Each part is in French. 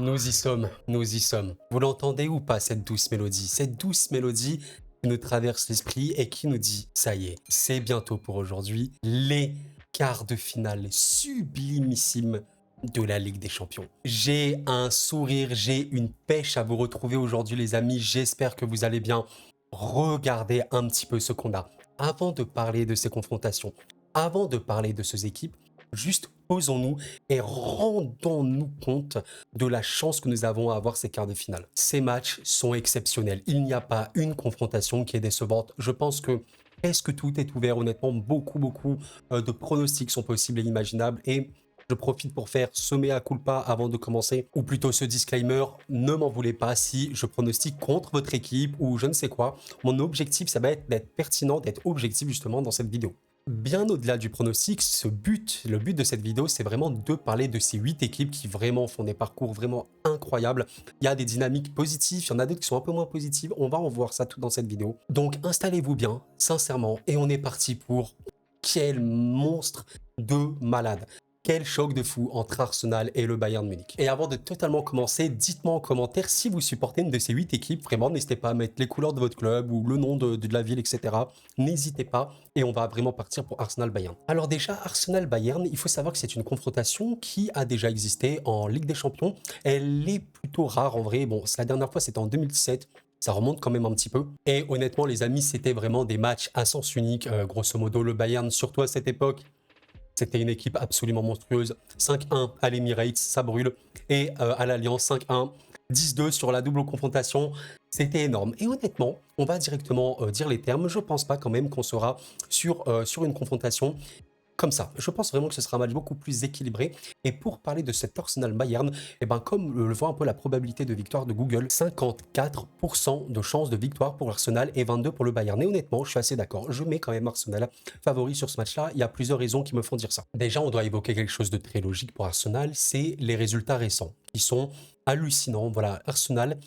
Nous y sommes, nous y sommes. Vous l'entendez ou pas, cette douce mélodie? Cette douce mélodie qui nous traverse l'esprit et qui nous dit, ça y est, c'est bientôt pour aujourd'hui, les quarts de finale sublimissimes de la Ligue des Champions. J'ai un sourire, j'ai une pêche à vous retrouver aujourd'hui les amis, j'espère que vous allez bien. Regardez un petit peu ce qu'on a. Avant de parler de ces confrontations, avant de parler de ces équipes, juste posons-nous et rendons-nous compte de la chance que nous avons à avoir ces quarts de finale. Ces matchs sont exceptionnels. Il n'y a pas une confrontation qui est décevante. Je pense que presque tout est ouvert. Honnêtement, beaucoup de pronostics sont possibles et imaginables. Et je profite pour faire ce mea culpa avant de commencer, ou plutôt ce disclaimer, ne m'en voulez pas si je pronostique contre votre équipe ou je ne sais quoi. Mon objectif, ça va être d'être pertinent, d'être objectif justement dans cette vidéo. Bien au-delà du pronostic, le but de cette vidéo, c'est vraiment de parler de ces 8 équipes qui vraiment font des parcours vraiment incroyables. Il y a des dynamiques positives, il y en a d'autres qui sont un peu moins positives. On va en voir ça tout dans cette vidéo. Donc installez-vous bien, sincèrement, et on est parti pour quel monstre de malade. Quel choc de fou entre Arsenal et le Bayern Munich. Et avant de totalement commencer, dites-moi en commentaire si vous supportez une de ces 8 équipes. Vraiment, n'hésitez pas à mettre les couleurs de votre club ou le nom de la ville, etc. N'hésitez pas et on va vraiment partir pour Arsenal-Bayern. Alors déjà, Arsenal-Bayern, il faut savoir que c'est une confrontation qui a déjà existé en Ligue des Champions. Elle est plutôt rare en vrai. Bon, la dernière fois, c'était en 2017. Ça remonte quand même un petit peu. Et honnêtement, les amis, c'était vraiment des matchs à sens unique. Grosso modo, le Bayern, surtout à cette époque, c'était une équipe absolument monstrueuse. 5-1 à l'Emirates, ça brûle. Et à l'Alliance, 5-1. 10-2 sur la double confrontation, c'était énorme. Et honnêtement, on va directement dire les termes. Je pense pas quand même qu'on sera sur une confrontation comme ça. Je pense vraiment que ce sera un match beaucoup plus équilibré. Et pour parler de cet Arsenal-Bayern, eh ben, comme le voit un peu la probabilité de victoire de Google, 54% de chances de victoire pour l'Arsenal et 22% pour le Bayern. Et honnêtement, je suis assez d'accord. Je mets quand même Arsenal favori sur ce match-là. Il y a plusieurs raisons qui me font dire ça. Déjà, on doit évoquer quelque chose de très logique pour Arsenal, c'est les résultats récents qui sont hallucinants. Voilà, Arsenal,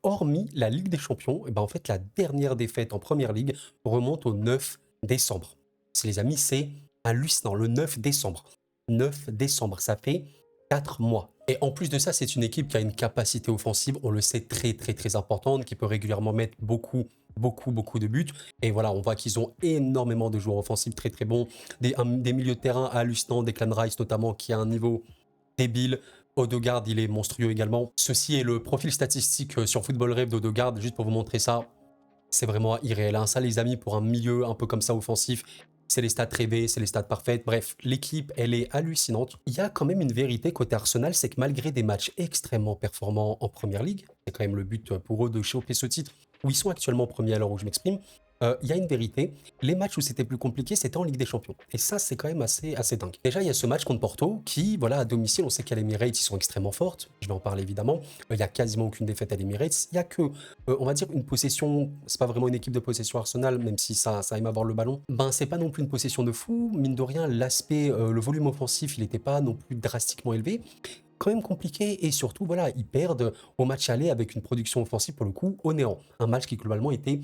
hormis la Ligue des Champions, eh ben, en fait, la dernière défaite en Première Ligue remonte au 9 décembre. Les amis, c'est hallucinant, le 9 décembre. 9 décembre, ça fait 4 mois. Et en plus de ça, c'est une équipe qui a une capacité offensive, on le sait, très importante, qui peut régulièrement mettre beaucoup de buts. Et voilà, on voit qu'ils ont énormément de joueurs offensifs très bons, des milieux de terrain hallucinants, Declan Rice notamment, qui a un niveau débile. Odegaard, il est monstrueux également. Ceci est le profil statistique sur Football Rave d'Odegaard, juste pour vous montrer ça. C'est vraiment irréel. Hein. Ça, les amis, pour un milieu un peu comme ça offensif, c'est les stats rêvés, c'est les stats parfaites. Bref, l'équipe, elle est hallucinante. Il y a quand même une vérité côté Arsenal, c'est que malgré des matchs extrêmement performants en Première Ligue, c'est quand même le but pour eux de choper ce titre, où ils sont actuellement premiers à l'heure où je m'exprime, il y a une vérité, les matchs où c'était plus compliqué, c'était en Ligue des Champions. Et ça, c'est quand même assez dingue. Déjà, il y a ce match contre Porto qui, voilà, à domicile, on sait qu'à l'Emirates, ils sont extrêmement fortes. Je vais en parler évidemment. Il y a quasiment aucune défaite à l'Emirates. Il y a que, on va dire, une possession. C'est pas vraiment une équipe de possession Arsenal, même si ça aime avoir le ballon. Ben, c'est pas non plus une possession de fou. Mine de rien, l'aspect, le volume offensif, il n'était pas non plus drastiquement élevé. Quand même compliqué et surtout, voilà, ils perdent au match aller avec une production offensive pour le coup au néant. Un match qui globalement était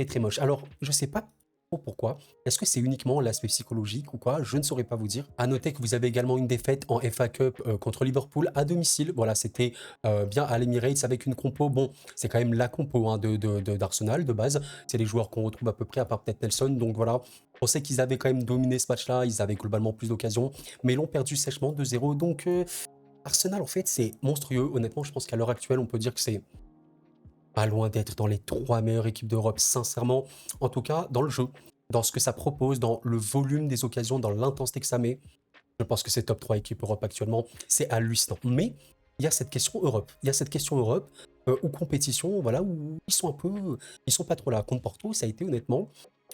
très moche. Alors, je sais pas trop pourquoi. Est-ce que c'est uniquement l'aspect psychologique ou quoi? Je ne saurais pas vous dire. À noter que vous avez également une défaite en FA Cup contre Liverpool à domicile. Voilà, c'était bien à l'Emirates avec une compo. Bon, c'est quand même la compo hein, d'Arsenal de base. C'est les joueurs qu'on retrouve à peu près, à part peut-être Nelson. Donc voilà, on sait qu'ils avaient quand même dominé ce match-là. Ils avaient globalement plus d'occasions, mais ils l'ont perdu sèchement 2-0. Donc Arsenal, en fait, c'est monstrueux. Honnêtement, je pense qu'à l'heure actuelle, on peut dire que c'est pas loin d'être dans les 3 meilleures équipes d'Europe, sincèrement. En tout cas, dans le jeu, dans ce que ça propose, dans le volume des occasions, dans l'intensité que ça met, je pense que c'est top 3 équipes Europe actuellement. C'est hallucinant. Mais il y a cette question Europe. Il y a cette question Europe ou compétition, voilà, où ils sont un peu... Ils sont pas trop là. Contre Porto, ça a été honnêtement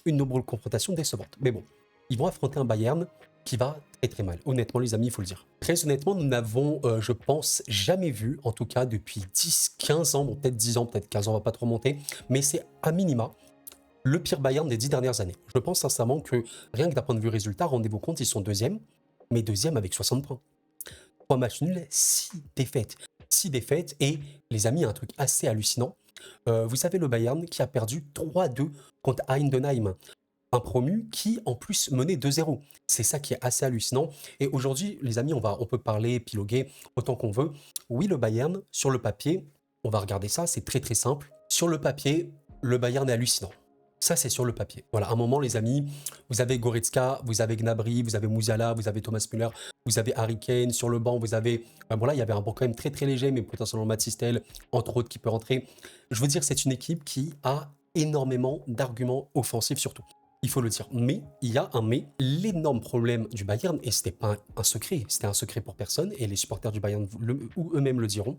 une noble confrontation décevante. Mais bon, ils vont affronter un Bayern qui va très mal. Honnêtement, les amis, il faut le dire. Très honnêtement, nous n'avons, je pense, jamais vu, en tout cas depuis 10, 15 ans, bon, peut-être 10 ans, peut-être 15 ans, on va pas trop monter, mais c'est à minima le pire Bayern des 10 dernières années. Je pense sincèrement que rien que d'un point de vue résultat, rendez-vous compte, ils sont deuxième, mais deuxième avec 60 points. 3 matchs nuls, 6 défaites. 6 défaites, et les amis, un truc assez hallucinant. Vous savez, le Bayern qui a perdu 3-2 contre Heidenheim. un promu qui en plus menait 2-0. C'est ça qui est assez hallucinant. Et aujourd'hui, les amis, on peut parler, épiloguer autant qu'on veut. Oui, le Bayern, sur le papier, on va regarder ça, c'est très très simple. Sur le papier, le Bayern est hallucinant. Ça, c'est sur le papier. Voilà, à un moment, les amis, vous avez Goretzka, vous avez Gnabry, vous avez Musiala, vous avez Thomas Müller, vous avez Harry Kane. Sur le banc, vous avez... bon, là, il y avait un banc quand même très très léger, mais potentiellement Mathys Tel, entre autres, qui peut rentrer. Je veux dire, c'est une équipe qui a énormément d'arguments offensifs surtout. Il faut le dire. Mais, il y a un mais. L'énorme problème du Bayern, et ce n'était pas un secret, c'était un secret pour personne, et les supporters du Bayern ou eux-mêmes le diront,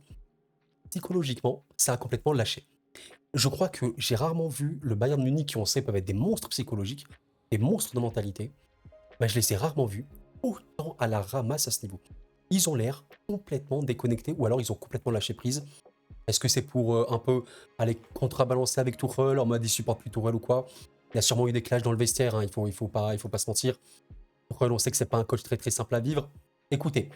psychologiquement, ça a complètement lâché. Je crois que j'ai rarement vu le Bayern Munich, qui on sait peuvent être des monstres psychologiques, des monstres de mentalité, je les ai rarement vus autant à la ramasse à ce niveau. Ils ont l'air complètement déconnectés, ou alors ils ont complètement lâché prise. Est-ce que c'est pour un peu aller contrebalancer avec Tuchel, en mode ils supportent plus Tuchel ou quoi? Il y a sûrement eu des clashs dans le vestiaire, hein, il faut pas se mentir. Tuchel, on sait que c'est pas un coach très très simple à vivre. Écoutez,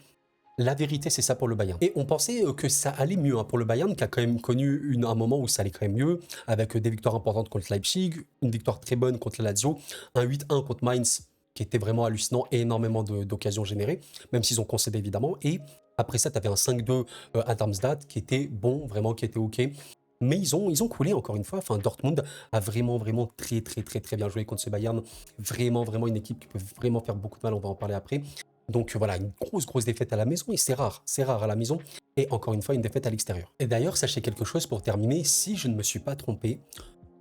la vérité, c'est ça pour le Bayern. Et on pensait que ça allait mieux pour le Bayern, qui a quand même connu un moment où ça allait quand même mieux, avec des victoires importantes contre Leipzig, une victoire très bonne contre la Lazio, un 8-1 contre Mainz, qui était vraiment hallucinant et énormément d'occasions générées, même s'ils ont concédé évidemment. Et après ça, tu avais un 5-2 à Darmstadt, qui était bon, vraiment, qui était OK. Mais ils ont coulé encore une fois. Enfin, Dortmund a vraiment très bien joué contre ce Bayern. Vraiment une équipe qui peut vraiment faire beaucoup de mal, on va en parler après. Donc voilà, une grosse défaite à la maison, et c'est rare à la maison, et encore une fois, une défaite à l'extérieur. Et d'ailleurs, sachez quelque chose pour terminer, si je ne me suis pas trompé,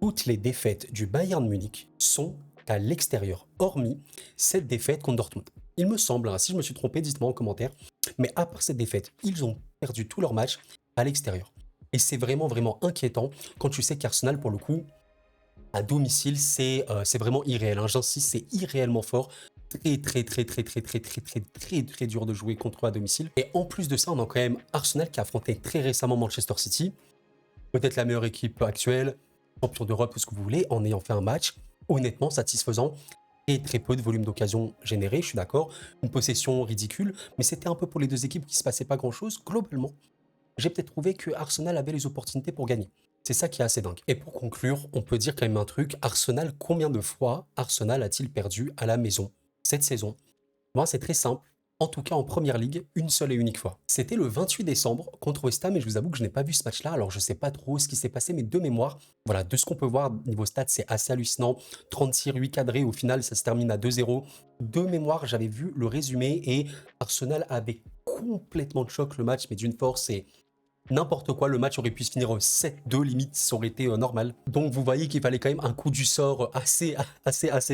toutes les défaites du Bayern Munich sont à l'extérieur, hormis cette défaite contre Dortmund. Il me semble, hein, si je me suis trompé, dites-moi en commentaire, mais à part cette défaite, ils ont perdu tous leurs matchs à l'extérieur. Et c'est vraiment inquiétant quand tu sais qu'Arsenal, pour le coup, à domicile, c'est vraiment irréel. Hein. J'insiste, c'est irréellement fort. Très dur de jouer contre eux à domicile. Et en plus de ça, on a quand même Arsenal qui a affronté très récemment Manchester City. Peut-être la meilleure équipe actuelle, champion d'Europe, ce que vous voulez, en ayant fait un match honnêtement satisfaisant. Et très peu de volume d'occasion généré, je suis d'accord. Une possession ridicule, mais c'était un peu pour les deux équipes qui ne se passait pas grand-chose. Globalement, j'ai peut-être trouvé que Arsenal avait les opportunités pour gagner. C'est ça qui est assez dingue. Et pour conclure, on peut dire quand même un truc. Arsenal, combien de fois Arsenal a-t-il perdu à la maison cette saison? Moi, c'est très simple. En tout cas, en première ligue, une seule et unique fois. C'était le 28 décembre contre West Ham, et je vous avoue que je n'ai pas vu ce match-là, alors je ne sais pas trop ce qui s'est passé, mais de mémoire, voilà, de ce qu'on peut voir niveau stats, c'est assez hallucinant. 30 tirs, 8 cadrés, au final, ça se termine à 2-0. De mémoire, j'avais vu le résumé, et Arsenal avait complètement de choc le match, mais d'une force, et n'importe quoi, le match aurait pu se finir 7-2 limite, ça aurait été normal. Donc vous voyez qu'il fallait quand même un coup du sort assez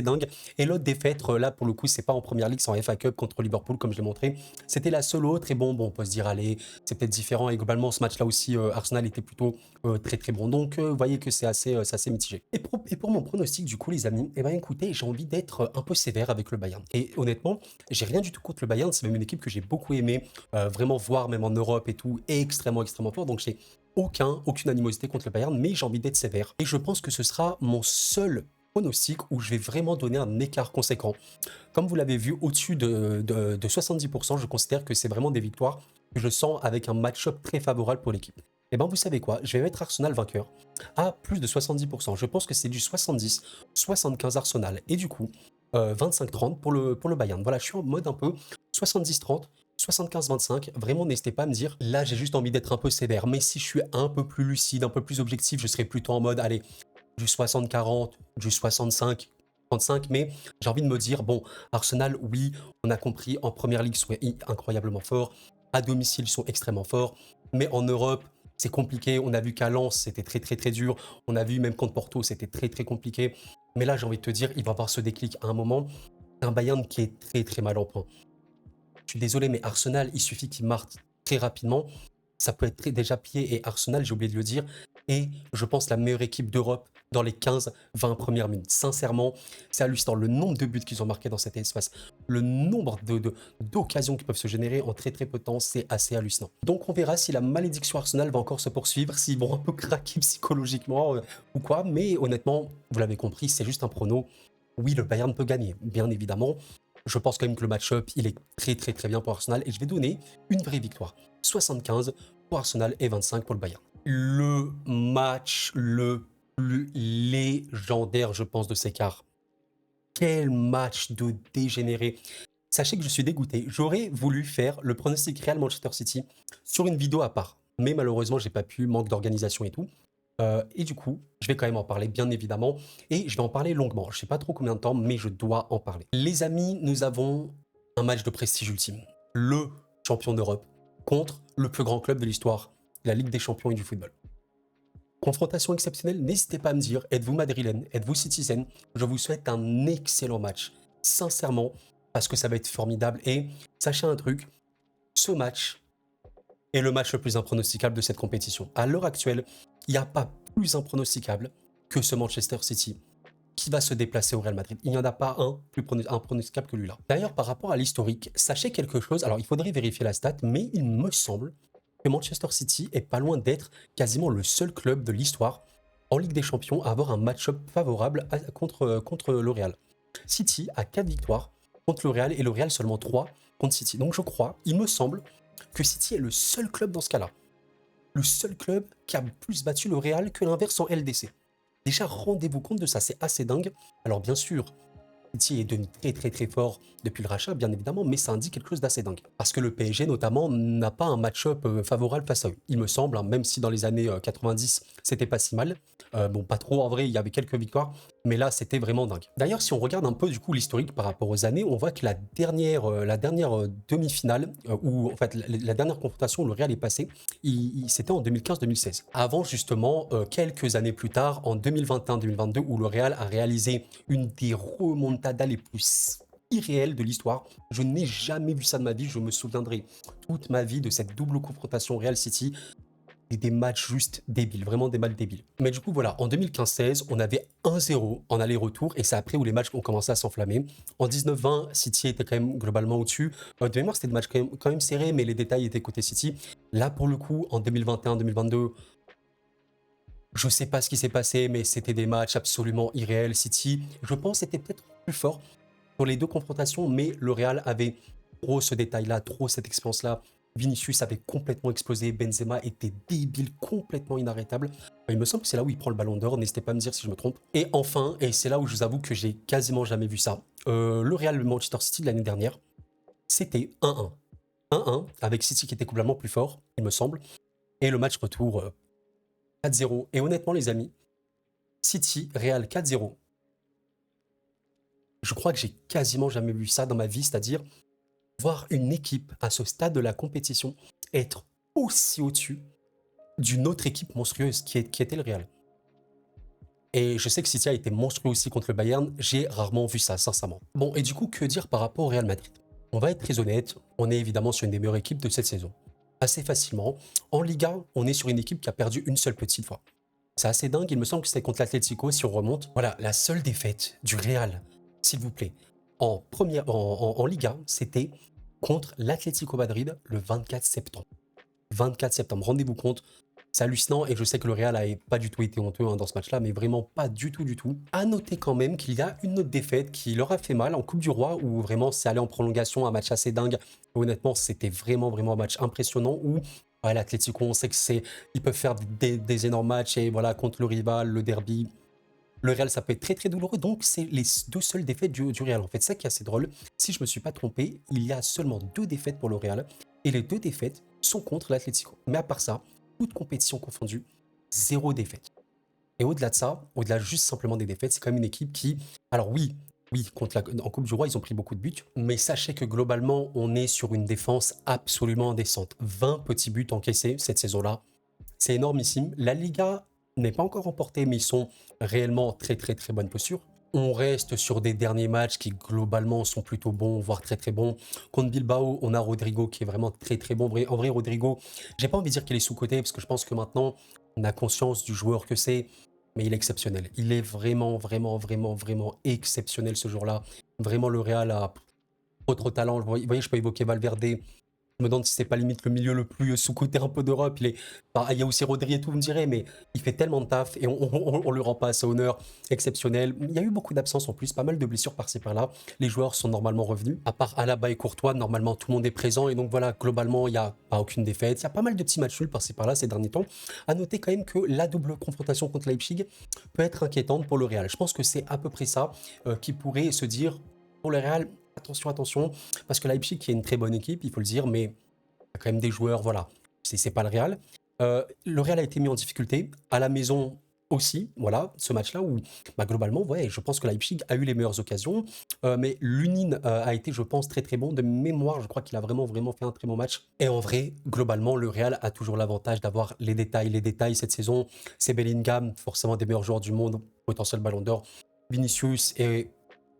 dingue. Et l'autre défaite, là pour le coup, c'est pas en première ligue, c'est en FA Cup contre Liverpool, comme je l'ai montré. C'était la seule autre, et bon, on peut se dire, allez, c'est peut-être différent. Et globalement, ce match-là aussi, Arsenal était plutôt très bon. Donc vous voyez que c'est assez mitigé. Et pour mon pronostic, du coup, les amis, eh ben écoutez, j'ai envie d'être un peu sévère avec le Bayern. Et honnêtement, j'ai rien du tout contre le Bayern, c'est même une équipe que j'ai beaucoup aimé, vraiment voir même en Europe et tout, extrêmement fort. Donc j'ai aucune animosité contre le Bayern, mais j'ai envie d'être sévère. Et je pense que ce sera mon seul pronostic où je vais vraiment donner un écart conséquent. Comme vous l'avez vu, au-dessus de 70%, je considère que c'est vraiment des victoires que je sens avec un match-up très favorable pour l'équipe. Et bien vous savez quoi, je vais mettre Arsenal vainqueur à plus de 70%. Je pense que c'est du 70-75 Arsenal. Et du coup, 25-30 pour le Bayern. Voilà, je suis en mode un peu 70-30. 75-25, vraiment n'hésitez pas à me dire, là j'ai juste envie d'être un peu sévère, mais si je suis un peu plus lucide, un peu plus objectif, je serais plutôt en mode, allez, du 60-40, du 65-35, mais j'ai envie de me dire, bon, Arsenal, oui, on a compris, en première ligue, ils sont incroyablement forts, à domicile, ils sont extrêmement forts, mais en Europe, c'est compliqué, on a vu qu'à Lens, c'était très dur, on a vu même contre Porto, c'était très compliqué, mais là j'ai envie de te dire, il va y avoir ce déclic à un moment, un Bayern qui est très mal en point. Je suis désolé, mais Arsenal, il suffit qu'il marque très rapidement. Ça peut être déjà plié. Et Arsenal, j'ai oublié de le dire, est, je pense, la meilleure équipe d'Europe dans les 15-20 premières minutes. Sincèrement, c'est hallucinant. Le nombre de buts qu'ils ont marqués dans cet espace, le nombre d'occasions qui peuvent se générer en très peu de temps, c'est assez hallucinant. Donc on verra si la malédiction Arsenal va encore se poursuivre, s'ils vont un peu craquer psychologiquement ou quoi. Mais honnêtement, vous l'avez compris, c'est juste un prono. Oui, le Bayern peut gagner, bien évidemment. Je pense quand même que le match-up, il est très bien pour Arsenal. Et je vais donner une vraie victoire. 75 pour Arsenal et 25 pour le Bayern. Le match le plus légendaire, je pense, de ces quarts. Quel match de dégénéré. Sachez que je suis dégoûté. J'aurais voulu faire le pronostic Real Manchester City sur une vidéo à part. Mais malheureusement, j'ai pas pu, manque d'organisation et tout. Et du coup, je vais quand même en parler, bien évidemment. Et je vais en parler longuement. Je sais pas trop combien de temps, mais je dois en parler. Les amis, nous avons un match de prestige ultime. Le champion d'Europe contre le plus grand club de l'histoire, la Ligue des champions et du football. Confrontation exceptionnelle, n'hésitez pas à me dire, êtes-vous madrilène, êtes-vous citizen? Je vous souhaite un excellent match, sincèrement, parce que ça va être formidable. Et sachez un truc, ce match est le match le plus impronosticable de cette compétition. À l'heure actuelle, il n'y a pas plus impronosticable que ce Manchester City qui va se déplacer au Real Madrid. Il n'y en a pas un plus impronosticable que lui-là. D'ailleurs, par rapport à l'historique, sachez quelque chose, alors il faudrait vérifier la stat, mais il me semble que Manchester City est pas loin d'être quasiment le seul club de l'histoire en Ligue des Champions à avoir un match-up favorable contre le Real. City a 4 victoires contre le Real et le Real seulement 3 contre City. Donc je crois, il me semble, que City est le seul club dans ce cas-là. Le seul club qui a plus battu le Real que l'inverse en LDC. Déjà, rendez-vous compte de ça, c'est assez dingue. Alors bien sûr, City est devenu très fort depuis le rachat, bien évidemment, mais ça indique quelque chose d'assez dingue. Parce que le PSG, notamment, n'a pas un match-up favorable face à eux. Il me semble, hein, même si dans les années 90, c'était pas si mal. Bon, pas trop en vrai, il y avait quelques victoires, mais là, c'était vraiment dingue. D'ailleurs, si on regarde un peu du coup l'historique par rapport aux années, on voit que la dernière demi-finale, ou en fait la dernière confrontation où le Real est passé, c'était en 2015-2016. Avant justement, quelques années plus tard, en 2021-2022, où le Real a réalisé une des remontadas les plus irréelles de l'histoire. Je n'ai jamais vu ça de ma vie, je me souviendrai toute ma vie de cette double confrontation Real City et des matchs juste débiles, vraiment des matchs débiles. Mais du coup, voilà, en 2015-16, on avait 1-0 en aller-retour et c'est après où les matchs ont commencé à s'enflammer. En 19-20, City était quand même globalement au-dessus. De mémoire, c'était des matchs quand même serrés, mais les détails étaient côté City. Là, pour le coup, en 2021-2022, je sais pas ce qui s'est passé, mais c'était des matchs absolument irréels. City, je pense, était peut-être plus fort sur les deux confrontations, mais le Real avait trop ce détail-là, trop cette expérience-là. Vinicius avait complètement explosé, Benzema était débile, complètement inarrêtable. Il me semble que c'est là où il prend le ballon d'or, n'hésitez pas à me dire si je me trompe. Et enfin, et c'est là où je vous avoue que j'ai quasiment jamais vu ça, le Real Manchester City de l'année dernière, c'était 1-1. 1-1, avec City qui était complètement plus fort, il me semble. Et le match retour 4-0. Et honnêtement les amis, City, Real 4-0, je crois que j'ai quasiment jamais vu ça dans ma vie, c'est-à-dire voir une équipe à ce stade de la compétition être aussi au-dessus d'une autre équipe monstrueuse qui était le Real. Et je sais que City a été monstrueux aussi contre le Bayern, j'ai rarement vu ça, sincèrement. Bon, et du coup, que dire par rapport au Real Madrid? On va être très honnête, on est évidemment sur une des meilleures équipes de cette saison. Assez facilement. En Liga, on est sur une équipe qui a perdu une seule petite fois. C'est assez dingue, il me semble que c'était contre l'Atlético, si on remonte. Voilà, la seule défaite du Real, s'il vous plaît, en Liga, c'était contre l'Atlético Madrid le 24 septembre. 24 septembre, rendez-vous compte, c'est hallucinant et je sais que le Real n'a pas du tout été honteux dans ce match-là, mais vraiment pas du tout, du tout. À noter quand même qu'il y a une autre défaite qui leur a fait mal en Coupe du Roi, où vraiment c'est allé en prolongation, un match assez dingue. Honnêtement, c'était vraiment un match impressionnant où ouais, l'Atlético, on sait que ils peuvent faire des énormes matchs et voilà, contre le rival, le derby. Le Real, ça peut être très douloureux, donc c'est les deux seules défaites du Real. En fait, ça qui est assez drôle, si je me suis pas trompé, il y a seulement 2 défaites pour le Real, et les 2 défaites sont contre l'Atlético. Mais à part ça, toute compétition confondue, 0 défaite. Et au-delà de ça, au-delà juste simplement des défaites, c'est quand même une équipe qui, alors oui, en Coupe du Roi, ils ont pris beaucoup de buts, mais sachez que globalement, on est sur une défense absolument indécente. 20 petits buts encaissés cette saison-là, c'est énormissime. La Liga n'est pas encore remportée, mais ils sont réellement très bonne posture. On reste sur des derniers matchs qui globalement sont plutôt bons, voire très bons. Contre Bilbao, on a Rodrigo qui est vraiment très bon. En vrai, Rodrigo, j'ai pas envie de dire qu'il est sous-coté parce que je pense que maintenant, on a conscience du joueur que c'est, mais il est exceptionnel. Il est vraiment exceptionnel ce jour-là. Vraiment, le Real a trop de talent. Vous voyez, je peux évoquer Valverde, Je me demande si c'est pas limite le milieu le plus sous-coté un peu d'Europe. Il y a aussi Rodri et tout, vous me direz, mais il fait tellement de taf et on lui rend pas assez honneur. Exceptionnel. Il y a eu beaucoup d'absences en plus, pas mal de blessures par-ci par-là. Les joueurs sont normalement revenus. À part Alaba et Courtois, normalement tout le monde est présent. Et donc voilà, globalement, il n'y a pas aucune défaite. Il y a pas mal de petits matchs nuls par-ci par-là ces derniers temps. À noter quand même que la double confrontation contre Leipzig peut être inquiétante pour le Real. Je pense que c'est à peu près ça qui pourrait se dire pour le Real. Attention, attention, parce que Leipzig, qui est une très bonne équipe, il faut le dire, mais il y a quand même des joueurs, voilà, c'est pas le Real. Le Real a été mis en difficulté, à la maison aussi, voilà, ce match-là où, globalement, ouais, je pense que Leipzig a eu les meilleures occasions, mais Lunin a été, je pense, très très bon. De mémoire, je crois qu'il a vraiment, vraiment fait un très bon match. Et en vrai, globalement, le Real a toujours l'avantage d'avoir les détails. Les détails cette saison, c'est Bellingham, forcément des meilleurs joueurs du monde, potentiel ballon d'or. Vinicius est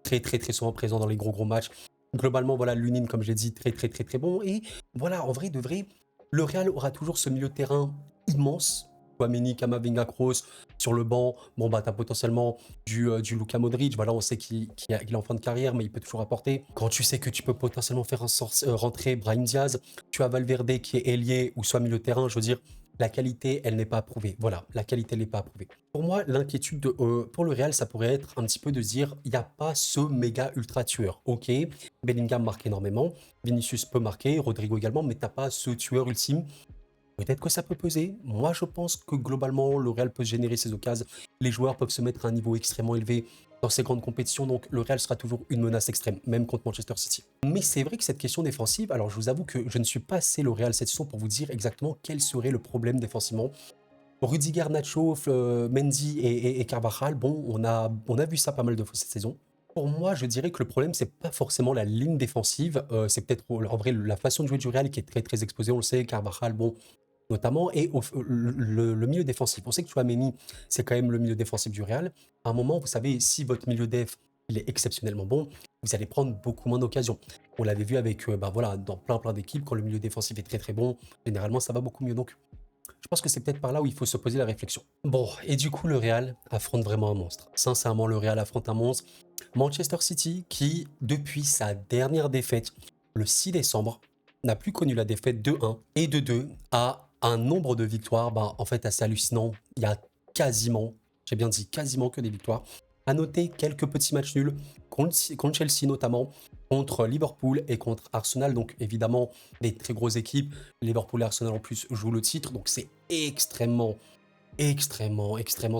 très très très souvent présent dans les gros matchs. Globalement, voilà, Lunin, comme j'ai dit, très très très très bon. Et voilà, en vrai, de vrai, le Real aura toujours ce milieu de terrain immense. Tchouaméni, Camavinga, Kroos sur le banc. Bon, t'as potentiellement du Luka Modric. Voilà, on sait qu'il est en fin de carrière, mais il peut toujours apporter. Quand tu sais que tu peux potentiellement faire rentrer Brahim Diaz, tu as Valverde qui est ailier ou soit milieu de terrain, je veux dire, la qualité, elle n'est pas approuvée. Voilà, la qualité, elle n'est pas approuvée. Pour moi, l'inquiétude pour le Real, ça pourrait être un petit peu de se dire, il n'y a pas ce méga ultra tueur. Ok, Bellingham marque énormément, Vinicius peut marquer, Rodrigo également, mais t'as pas ce tueur ultime. Peut-être que ça peut peser. Moi, je pense que globalement, le Real peut générer ses occasions. Les joueurs peuvent se mettre à un niveau extrêmement élevé dans ces grandes compétitions, donc le Real sera toujours une menace extrême, même contre Manchester City. Mais c'est vrai que cette question défensive, alors je vous avoue que je ne suis pas assez le Real cette saison pour vous dire exactement quel serait le problème défensivement. Rudiger, Nacho, Mendy et Carvajal, bon, on a vu ça pas mal de fois cette saison. Pour moi, je dirais que le problème, c'est pas forcément la ligne défensive, c'est peut-être en vrai la façon de jouer du Real qui est très très exposée, on le sait, Carvajal, bon, notamment, et le milieu défensif. On sait que Tchouaméni, c'est quand même le milieu défensif du Real. À un moment, vous savez, si votre milieu déf, il est exceptionnellement bon, vous allez prendre beaucoup moins d'occasions. On l'avait vu avec, voilà, dans plein d'équipes, quand le milieu défensif est très très bon, généralement, ça va beaucoup mieux. Donc, je pense que c'est peut-être par là où il faut se poser la réflexion. Bon, et du coup, le Real affronte vraiment un monstre. Sincèrement, le Real affronte un monstre. Manchester City, qui, depuis sa dernière défaite, le 6 décembre, n'a plus connu la défaite de 1 et de 2, a un nombre de victoires, en fait, assez hallucinant. Il y a quasiment, j'ai bien dit quasiment que des victoires. À noter quelques petits matchs nuls contre Chelsea notamment, contre Liverpool et contre Arsenal. Donc évidemment, des très grosses équipes. Liverpool et Arsenal en plus jouent le titre. Donc c'est extrêmement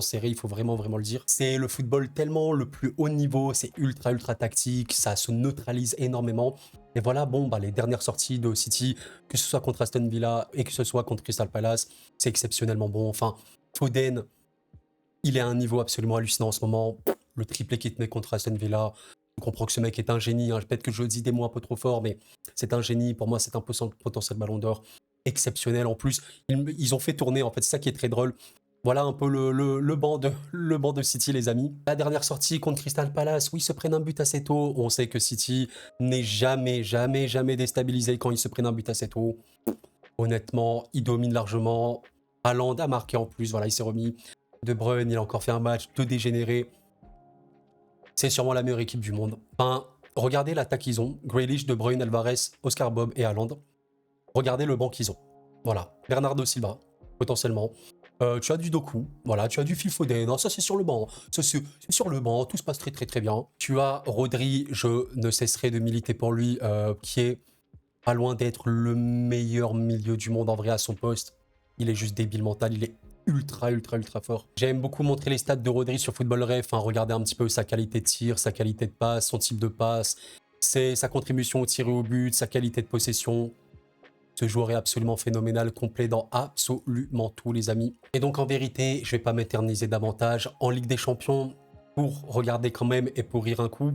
serré, il faut vraiment le dire. C'est le football tellement le plus haut niveau, c'est ultra tactique, ça se neutralise énormément. Et voilà, bon, les dernières sorties de City, que ce soit contre Aston Villa et que ce soit contre Crystal Palace, c'est exceptionnellement bon. Enfin, Foden, il est à un niveau absolument hallucinant en ce moment. Le triplé qu'il te met contre Aston Villa, je comprends que ce mec est un génie. Hein. Peut-être que je dis des mots un peu trop forts, mais c'est un génie. Pour moi, c'est un peu son potentiel ballon d'or. Exceptionnel en plus. Ils ont fait tourner, en fait, c'est ça qui est très drôle. Voilà un peu le banc de City, les amis. La dernière sortie contre Crystal Palace, où ils se prennent un but assez tôt. On sait que City n'est jamais déstabilisé quand ils se prennent un but assez tôt. Honnêtement, ils dominent largement. Haaland a marqué en plus, voilà, il s'est remis. De Bruyne, il a encore fait un match de dégénéré. C'est sûrement la meilleure équipe du monde. Enfin, regardez l'attaque qu'ils ont. Grealish, De Bruyne, Alvarez, Oscar Bob et Haaland. Regardez le banc qu'ils ont. Voilà. Bernardo Silva, potentiellement. Tu as du Doku, voilà, tu as du Phil Foden, non, ça c'est sur le banc, c'est sur le banc, tout se passe très bien. Tu as Rodri, je ne cesserai de militer pour lui, qui est pas loin d'être le meilleur milieu du monde en vrai à son poste. Il est juste débile mental, il est ultra fort. J'aime beaucoup montrer les stats de Rodri sur Football Ref, regardez un petit peu sa qualité de tir, sa qualité de passe, son type de passe, c'est sa contribution au tir et au but, sa qualité de possession. Ce joueur est absolument phénoménal, complet dans absolument tout, les amis. Et donc, en vérité, je ne vais pas m'éterniser davantage. En Ligue des Champions, pour regarder quand même et pour rire un coup,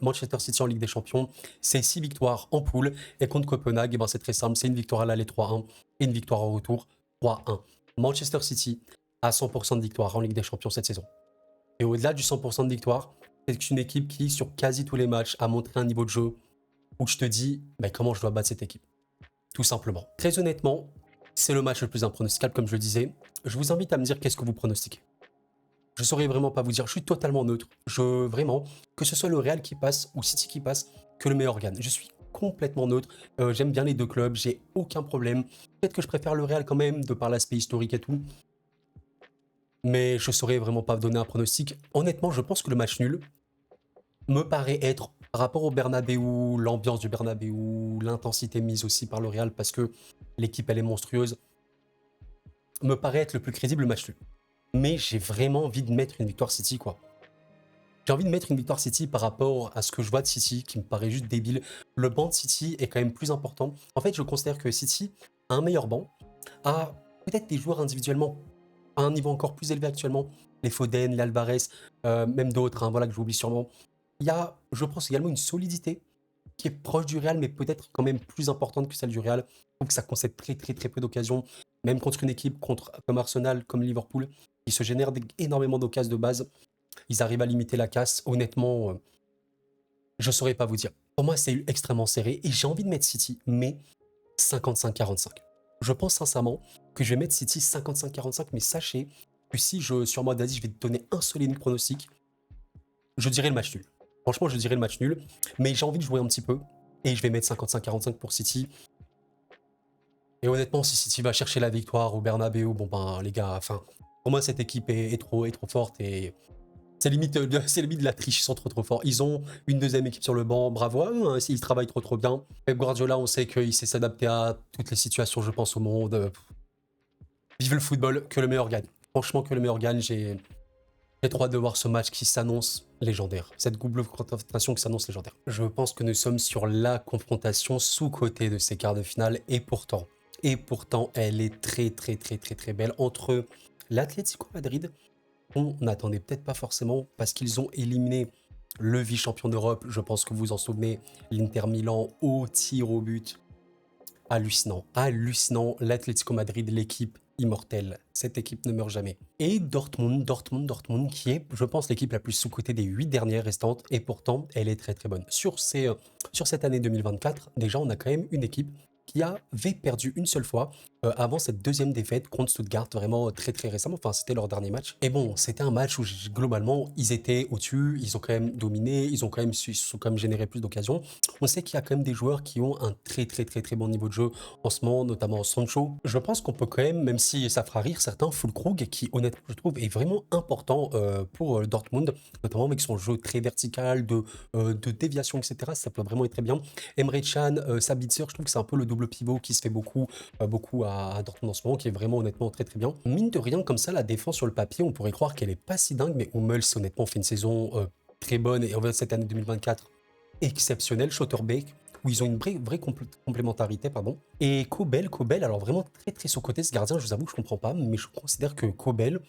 Manchester City en Ligue des Champions, c'est 6 victoires en poule. Et contre Copenhague, c'est très simple, c'est une victoire à l'aller 3-1 et une victoire en retour 3-1. Manchester City a 100% de victoire en Ligue des Champions cette saison. Et au-delà du 100% de victoire, c'est une équipe qui, sur quasi tous les matchs, a montré un niveau de jeu où je te dis comment je dois battre cette équipe. Tout simplement. Très honnêtement, c'est le match le plus impronosticable, comme je le disais. Je vous invite à me dire qu'est-ce que vous pronostiquez. Je ne saurais vraiment pas vous dire, je suis totalement neutre. Vraiment, que ce soit le Real qui passe ou City qui passe, que le meilleur gagne. Je suis complètement neutre. J'aime bien les deux clubs, j'ai aucun problème. Peut-être que je préfère le Real quand même, de par l'aspect historique et tout. Mais je saurais vraiment pas donner un pronostic. Honnêtement, je pense que le match nul me paraît être, par rapport au Bernabeu, l'ambiance du Bernabeu, l'intensité mise aussi par le Real, parce que l'équipe, elle est monstrueuse, me paraît être le plus crédible le match nul. Mais j'ai vraiment envie de mettre une victoire City, quoi. J'ai envie de mettre une victoire City par rapport à ce que je vois de City, qui me paraît juste débile. Le banc de City est quand même plus important. En fait, je considère que City a un meilleur banc, a peut-être des joueurs individuellement à un niveau encore plus élevé actuellement. Les Foden, les Alvarez, même d'autres, hein, voilà, que j'oublie sûrement. Il y a, je pense, également une solidité qui est proche du Real, mais peut-être quand même plus importante que celle du Real. Je trouve que ça concède très très très peu d'occasions, même contre une équipe comme Arsenal, comme Liverpool, qui se génère énormément d'occasions de base. Ils arrivent à limiter la casse. Honnêtement, je ne saurais pas vous dire. Pour moi, c'est extrêmement serré et j'ai envie de mettre City, mais 55-45. Je pense sincèrement que je vais mettre City 55-45, mais sachez que si je, sur moi, Daddy, je vais te donner un seul et unique pronostic, je dirais le match nul. Franchement, je dirais le match nul, mais j'ai envie de jouer un petit peu et je vais mettre 55-45 pour City. Et honnêtement, si City va chercher la victoire au Bernabeu, bon ben les gars, enfin, pour moi cette équipe est trop forte et c'est limite, c'est limite de la triche, ils sont trop forts. Ils ont une deuxième équipe sur le banc, bravo à eux, hein, ils travaillent trop bien. Pep Guardiola, on sait qu'il sait s'adapter à toutes les situations, je pense, au monde. Vive le football, que le meilleur gagne. Franchement, que le meilleur gagne, j'ai trop hâte de voir ce match qui s'annonce légendaire. Cette double confrontation qui s'annonce légendaire. Je pense que nous sommes sur la confrontation sous-cotée de ces quarts de finale et pourtant, elle est très belle entre l'Atlético Madrid, on n'attendait peut-être pas forcément parce qu'ils ont éliminé le vice-champion d'Europe. Je pense que vous vous en souvenez, l'Inter Milan au tir au but. Hallucinant, hallucinant. L'Atlético Madrid, l'équipe immortelle. Cette équipe ne meurt jamais. Et Dortmund, qui est, je pense, l'équipe la plus sous-cotée des 8 dernières restantes. Et pourtant, elle est très bonne. Sur cette année 2024, déjà, on a quand même une équipe qui avait perdu une seule fois avant cette deuxième défaite contre Stuttgart, vraiment très récemment. Enfin, c'était leur dernier match. Et bon, c'était un match où globalement, ils étaient au-dessus, ils ont quand même dominé, ils ont quand même généré plus d'occasions. On sait qu'il y a quand même des joueurs qui ont un très bon niveau de jeu en ce moment, notamment Sancho. Je pense qu'on peut quand même si ça fera rire certains, Füllkrug, qui honnêtement, je trouve, est vraiment important pour Dortmund, notamment avec son jeu très vertical, de déviation, etc. Ça peut vraiment être très bien. Emre Can, Sabitzer, je trouve que c'est un peu le double pivot qui se fait beaucoup à Dortmund en ce moment, qui est vraiment honnêtement très bien. Mine de rien, comme ça, la défense sur le papier, on pourrait croire qu'elle est pas si dingue, mais Hummels, honnêtement, fait une saison très bonne, et en fait, cette année 2024, exceptionnelle. Schotterbeck, où ils ont une vraie complémentarité, pardon. Et Kobel, alors vraiment très sous-coté ce gardien, je vous avoue que je comprends pas, mais je considère que Kobel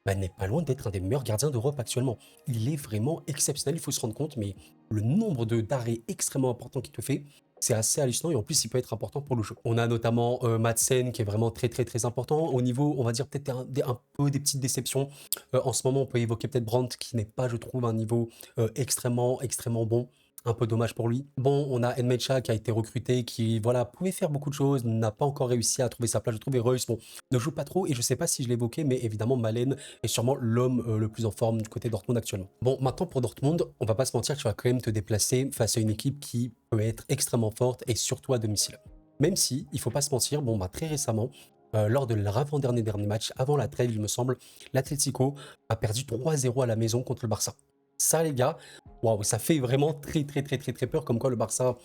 n'est pas loin d'être un des meilleurs gardiens d'Europe actuellement. Il est vraiment exceptionnel, il faut se rendre compte, mais le nombre d'arrêts extrêmement important qu'il te fait, c'est assez hallucinant et en plus il peut être important pour le jeu. On a notamment Madsen qui est vraiment très important. Au niveau, on va dire peut-être un peu des petites déceptions. En ce moment, on peut évoquer peut-être Brandt qui n'est pas, je trouve, un niveau extrêmement bon. Un peu dommage pour lui. Bon, on a Nmecha qui a été recruté, qui voilà pouvait faire beaucoup de choses, n'a pas encore réussi à trouver sa place. Je trouve Reus, bon, ne joue pas trop et je sais pas si je l'évoquais, mais évidemment Malen est sûrement l'homme le plus en forme du côté Dortmund actuellement. Bon, maintenant pour Dortmund, on va pas se mentir, tu vas quand même te déplacer face à une équipe qui peut être extrêmement forte et surtout à domicile. Même si, il faut pas se mentir, bon bah très récemment, lors de l'avant-dernier match, avant la trêve, il me semble, l'Atlético a perdu 3-0 à la maison contre le Barça. Ça, les gars, waouh, ça fait vraiment très peur, comme quoi le Barça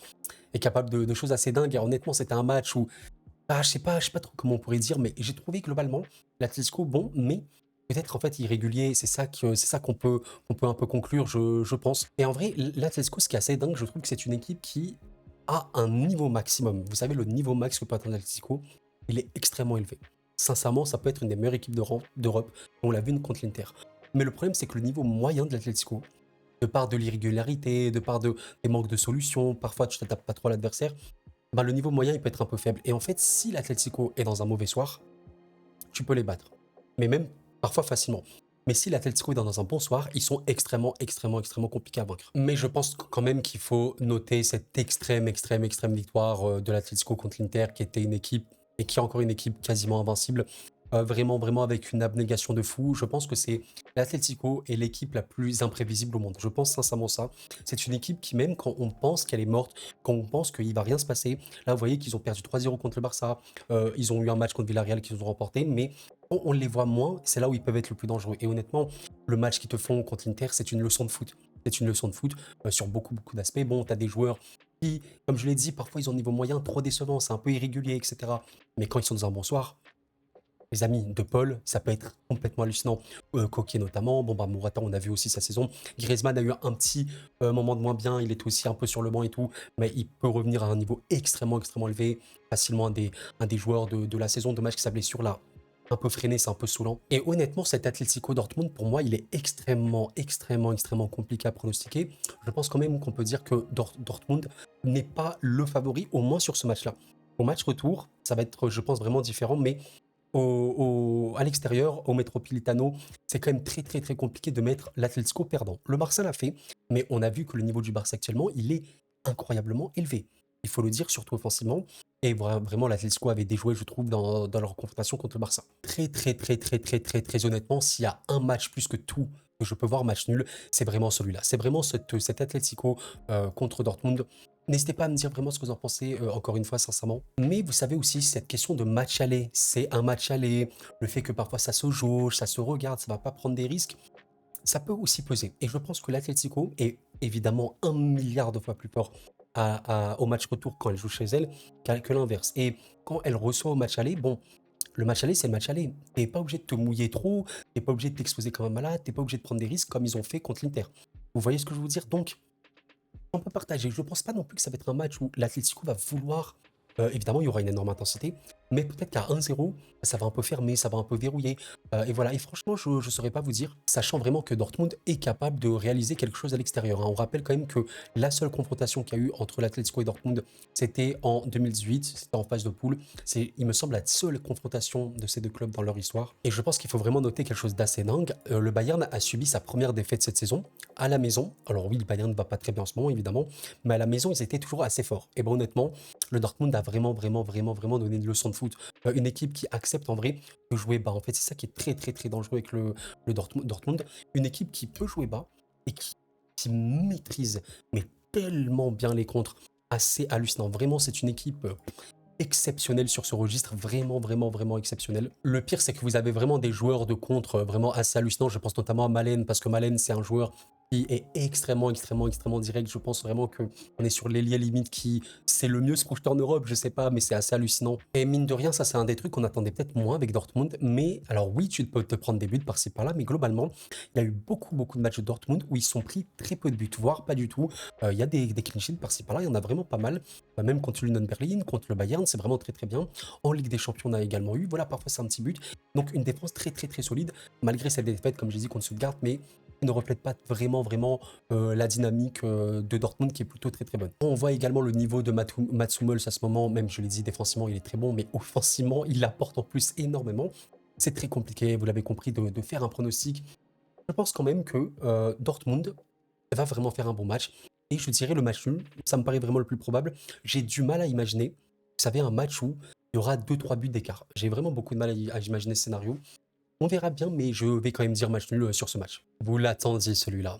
est capable de choses assez dingues. Et honnêtement, c'était un match où, je sais pas trop comment on pourrait dire, mais j'ai trouvé globalement l'Atlético bon, mais peut-être en fait irrégulier. C'est ça qu'on peut un peu conclure, je pense. Et en vrai, l'Atlético, ce qui est assez dingue, je trouve que c'est une équipe qui a un niveau maximum. Vous savez, le niveau max que peut atteindre l'Atlético, il est extrêmement élevé. Sincèrement, ça peut être une des meilleures équipes d'Europe. On l'a vu contre l'Inter. Mais le problème, c'est que le niveau moyen de l'Atlético, de part de l'irrégularité, de part des manques de solutions, parfois tu ne t'adaptes pas trop à l'adversaire, le niveau moyen, il peut être un peu faible. Et en fait, si l'Atlético est dans un mauvais soir, tu peux les battre. Mais même parfois facilement. Mais si l'Atlético est dans un bon soir, ils sont extrêmement compliqués à vaincre. Mais je pense quand même qu'il faut noter cette extrême victoire de l'Atlético contre l'Inter, qui était une équipe, et qui est encore une équipe quasiment invincible. vraiment avec une abnégation de fou. Je pense que c'est l'Atlético est l'équipe la plus imprévisible au monde. Je pense sincèrement ça. C'est une équipe qui, même quand on pense qu'elle est morte, quand on pense qu'il va rien se passer, là, vous voyez qu'ils ont perdu 3-0 contre le Barça, ils ont eu un match contre Villarreal qu'ils ont remporté, mais quand on les voit moins, c'est là où ils peuvent être le plus dangereux. Et honnêtement, le match qu'ils te font contre l'Inter, c'est une leçon de foot. C'est une leçon de foot sur beaucoup d'aspects. Bon, tu as des joueurs qui, comme je l'ai dit, parfois ils ont un niveau moyen trop décevant, c'est un peu irrégulier, etc. Mais quand ils sont dans un bon soir, les amis, De Paul, ça peut être complètement hallucinant. Coquet notamment, bon bah Morata, on a vu aussi sa saison. Griezmann a eu un petit moment de moins bien, il était aussi un peu sur le banc et tout, mais il peut revenir à un niveau extrêmement élevé, facilement un des joueurs de la saison. Dommage que sa blessure là, un peu freiné, c'est un peu saoulant. Et honnêtement, cet Atlético Dortmund, pour moi, il est extrêmement compliqué à pronostiquer. Je pense quand même qu'on peut dire que Dortmund n'est pas le favori, au moins sur ce match-là. Au match retour, ça va être, je pense, vraiment différent, mais à l'extérieur, au Metropolitano, c'est quand même très compliqué de mettre l'Atlético perdant. Le Barça l'a fait, mais on a vu que le niveau du Barça actuellement, il est incroyablement élevé. Il faut le dire, surtout offensivement. Et vraiment, l'Atlético avait déjoué, je trouve, dans leur confrontation contre le Barça. Très honnêtement, s'il y a un match plus que tout que je peux voir match nul, c'est vraiment celui-là. C'est vraiment cet Atlético contre Dortmund. N'hésitez pas à me dire vraiment ce que vous en pensez, encore une fois, sincèrement. Mais vous savez aussi, cette question de match aller, c'est un match aller, le fait que parfois ça se jauge, ça se regarde, ça va pas prendre des risques, ça peut aussi peser. Et je pense que l'Atlético est évidemment 1 milliard de fois plus fort au match retour quand elle joue chez elle que l'inverse. Et quand elle reçoit au match aller, bon, le match aller, c'est le match aller. T'es pas obligé de te mouiller trop, t'es pas obligé de t'exposer comme un malade, t'es pas obligé de prendre des risques comme ils ont fait contre l'Inter. Vous voyez ce que je veux dire? Donc, on peut partager. Je ne pense pas non plus que ça va être un match où l'Atlético va vouloir. Évidemment, il y aura une énorme intensité, mais peut-être qu'à 1-0, ça va un peu fermer, ça va un peu verrouiller. Et voilà. Et franchement, je ne saurais pas vous dire, sachant vraiment que Dortmund est capable de réaliser quelque chose à l'extérieur, hein. On rappelle quand même que la seule confrontation qu'il y a eu entre l'Atlético et Dortmund, c'était en 2018, c'était en phase de poule. C'est, il me semble, la seule confrontation de ces deux clubs dans leur histoire. Et je pense qu'il faut vraiment noter quelque chose d'assez dingue. Le Bayern a subi sa première défaite cette saison à la maison. Alors oui, le Bayern ne va pas très bien en ce moment, évidemment, mais à la maison, ils étaient toujours assez forts. Et bon, honnêtement, le Dortmund a vraiment donné une leçon de foot. Une équipe qui accepte en vrai de jouer bas. En fait, c'est ça qui est très dangereux avec le Dortmund. Une équipe qui peut jouer bas et qui maîtrise mais tellement bien les contres. Assez hallucinant. Vraiment, c'est une équipe exceptionnelle sur ce registre, vraiment exceptionnel. Le pire, c'est que vous avez vraiment des joueurs de contre vraiment assez hallucinants. Je pense notamment à Malen, parce que Malen, c'est un joueur qui est extrêmement direct. Je pense vraiment qu'on est sur l'ailier limite qui, c'est le mieux se projeter en Europe, je sais pas, mais c'est assez hallucinant. Et mine de rien, ça, c'est un des trucs qu'on attendait peut-être moins avec Dortmund. Mais alors oui, tu peux te prendre des buts par-ci par-là, mais globalement, il y a eu beaucoup de matchs de Dortmund où ils sont pris très peu de buts, voire pas du tout. Il y a des clean sheets par-ci par-là, il y en a vraiment pas mal. Même contre l'Union Berlin, contre le Bayern, c'est vraiment très bien. En Ligue des Champions, on a également eu. Voilà, parfois c'est un petit but. Donc une défense très solide, malgré cette défaite, comme j'ai dit, contre Stuttgart, mais qui ne reflète pas vraiment la dynamique de Dortmund qui est plutôt très bonne. On voit également le niveau de Mats Hummels à ce moment, même je l'ai dit, défensivement il est très bon, mais offensivement il apporte en plus énormément. C'est très compliqué, vous l'avez compris, de faire un pronostic. Je pense quand même que Dortmund va vraiment faire un bon match. Et je dirais le match nul, ça me paraît vraiment le plus probable. J'ai du mal à imaginer, vous savez, un match où il y aura 2-3 buts d'écart. J'ai vraiment beaucoup de mal à imaginer ce scénario. On verra bien, mais je vais quand même dire match nul sur ce match. Vous l'attendiez celui-là.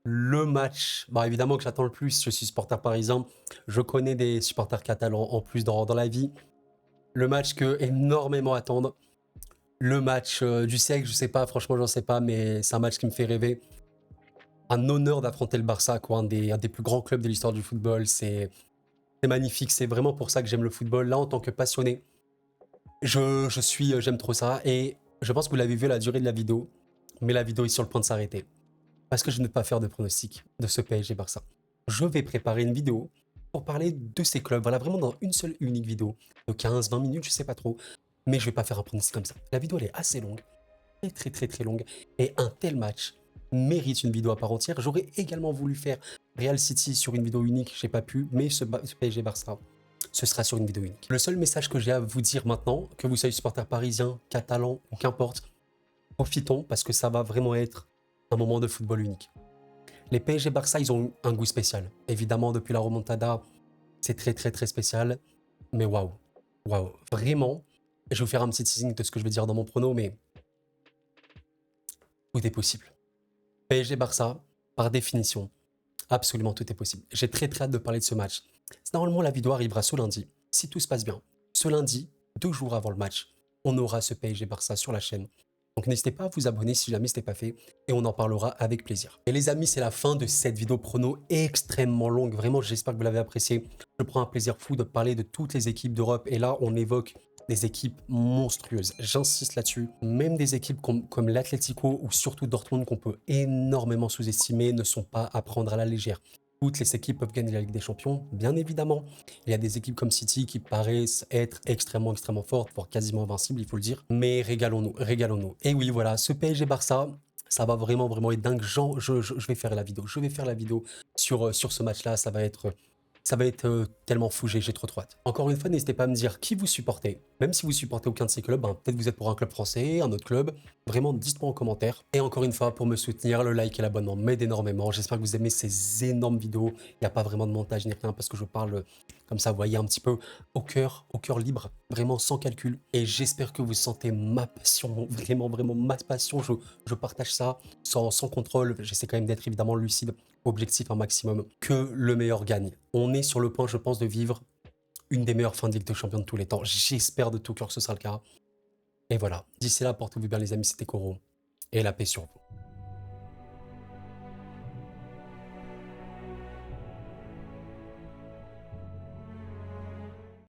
Le match, bah évidemment que j'attends le plus, je suis supporter parisien, je connais des supporters catalans en plus dans la vie. Le match que énormément attendre, le match du siècle, je sais pas, franchement j'en sais pas, mais c'est un match qui me fait rêver. Un honneur d'affronter le Barça, quoi, un des plus grands clubs de l'histoire du football, c'est magnifique, c'est vraiment pour ça que j'aime le football. Là, en tant que passionné, j'aime trop ça, et je pense que vous l'avez vu à la durée de la vidéo, mais la vidéo est sur le point de s'arrêter. Parce que je ne vais pas faire de pronostic de ce PSG Barça. Je vais préparer une vidéo pour parler de ces clubs. Voilà, vraiment dans une seule unique vidéo de 15-20 minutes, je sais pas trop. Mais je vais pas faire un pronostic comme ça. La vidéo, elle est assez longue, très longue. Et un tel match mérite une vidéo à part entière. J'aurais également voulu faire Real City sur une vidéo unique, j'ai pas pu. Mais ce PSG Barça, ce sera sur une vidéo unique. Le seul message que j'ai à vous dire maintenant, que vous soyez supporter parisien, catalan ou qu'importe, profitons parce que ça va vraiment être un moment de football unique. Les PSG Barça, ils ont un goût spécial. Évidemment, depuis la remontada, c'est très spécial. Mais waouh, vraiment, Je vais vous faire un petit teasing de ce que je vais dire dans mon prono, mais tout est possible. PSG-Barça, par définition, absolument tout est possible. J'ai très très hâte de parler de ce match. Normalement, la vidéo arrivera ce lundi, si tout se passe bien. Ce lundi, 2 jours avant le match, on aura ce PSG-Barça sur la chaîne. Donc n'hésitez pas à vous abonner si jamais ce n'est pas fait et on en parlera avec plaisir. Et les amis, c'est la fin de cette vidéo prono extrêmement longue. Vraiment, j'espère que vous l'avez apprécié. Je prends un plaisir fou de parler de toutes les équipes d'Europe et là, on évoque des équipes monstrueuses. J'insiste là-dessus. Même des équipes comme l'Atlético ou surtout Dortmund qu'on peut énormément sous-estimer ne sont pas à prendre à la légère. Toutes les équipes peuvent gagner la Ligue des Champions, bien évidemment. Il y a des équipes comme City qui paraissent être extrêmement fortes, voire quasiment invincibles, il faut le dire. Mais régalons-nous, régalons-nous. Et oui, voilà, ce PSG-Barça, ça va vraiment être dingue. Je vais faire la vidéo. Je vais faire la vidéo sur ce match-là. Ça va être tellement fou, j'ai trop hâte. Encore une fois, n'hésitez pas à me dire qui vous supportez. Même si vous supportez aucun de ces clubs, peut-être vous êtes pour un club français, un autre club. Vraiment, dites-moi en commentaire. Et encore une fois, pour me soutenir, le like et l'abonnement m'aident énormément. J'espère que vous aimez ces énormes vidéos. Il n'y a pas vraiment de montage ni rien parce que je parle comme ça, vous voyez, un petit peu au cœur libre, vraiment sans calcul. Et j'espère que vous sentez ma passion, vraiment ma passion. Je partage ça sans contrôle. J'essaie quand même d'être évidemment lucide, objectif un maximum. Que le meilleur gagne. On est sur le point, je pense, de vivre une des meilleures fins de Ligue des Champions de tous les temps. J'espère de tout cœur que ce sera le cas. Et voilà. D'ici là, portez-vous bien les amis, c'était Koro. Et la paix sur vous.